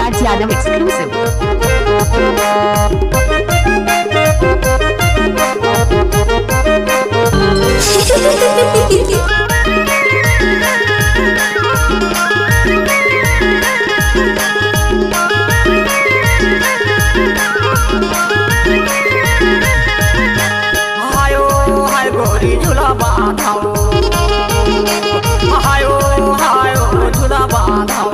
Raj Yadav exclusive. झूला बांधाओ हायो हायो झूला बांधाओ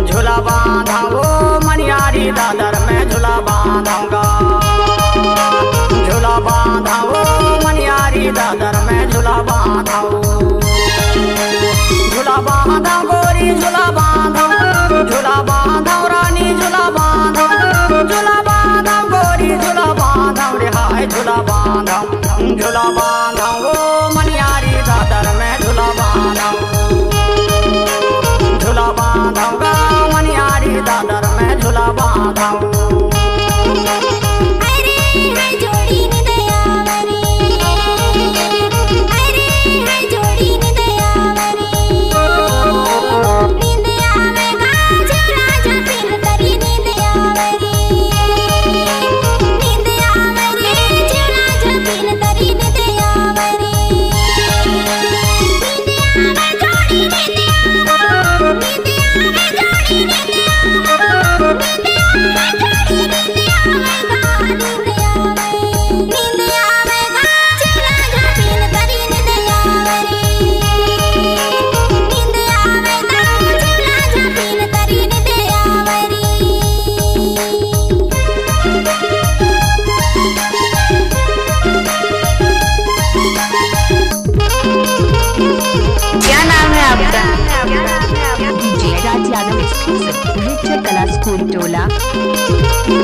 झूला बांधाओ मनियारी दादर में झूला बांधाऊंगा झूला बांधाओ मनियारी दादर में झूला बांधाओ झूला बांधाओ गोरी झूला बांधाओ रानी झूला बांधाओ गोरी झूला बांधाओ रे हाय झूला बांधाओ झूला बांधाओ मनियारी दादर में झूला बांधाओ झूला बांधाऊंगा मनियारी दादर में झूला बांधाओ DJ Raj Yadav exclusive. Richard Kala School Tola.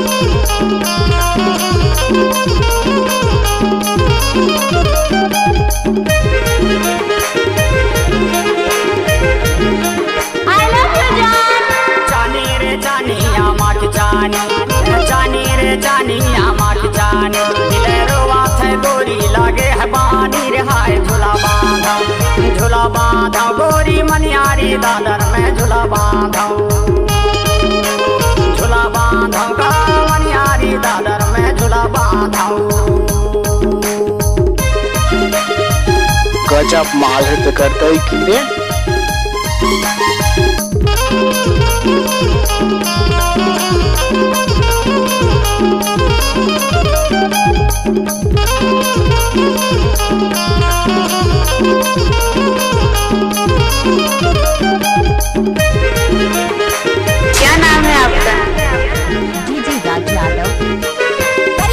I love you, John. जानी रे जानी आमा की जानी रे जानी आमा की जानी दिले रोवा थे गोरी लागे है बानी रे हाय झूला बांधाओ गोरी मनियारी दादर में झूला बांधाओ का मनियारी दादर में झूला बांधाओ गजब माल है तो करता ही कीड़े क्या नाम है आपका? DJ Raj Yadav.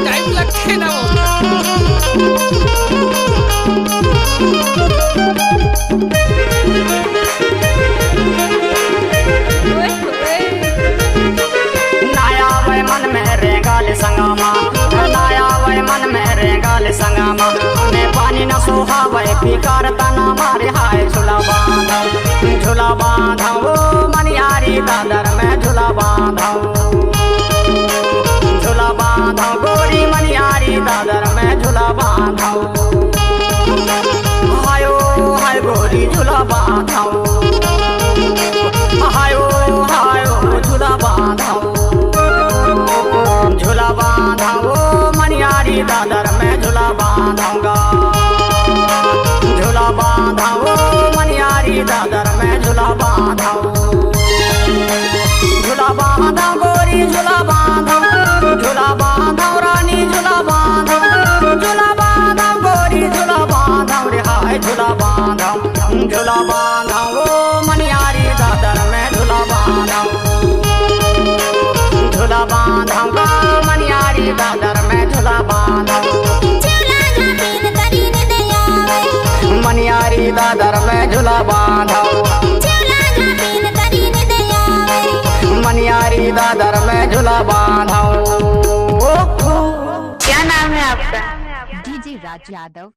टाइम लगते ना नाया वै मन में रेगाल संगामा नाया वै मन में रेगाल संगामा ने पानी न सोहा वै पिकार तना मारे हाय झूला बांधाओ मनियारी दादर में झूला बांधाओ गोरी मनियारी दादर में झूला बांधाओ हायो हाय गोरी झूला बांधाओ हायो हायो झूला बांधाओ मनियारी दादर में झूला बांधाऊंगा झूला बांधाओ मनियारी दादर में झूला बांधाओ गोरी झूला बांधाओ रानी झूला बांधाओ गोरी झूला बांधाओ रे हाय झूला बांधाओ मनियारी दादर में झूला बांधाओ मनियारी दादर में झूला बांधाओ दादर में झूला बांधो मनियारी दादर में झूला बांधो। क्या नाम है आपका? डीजे राज यादव।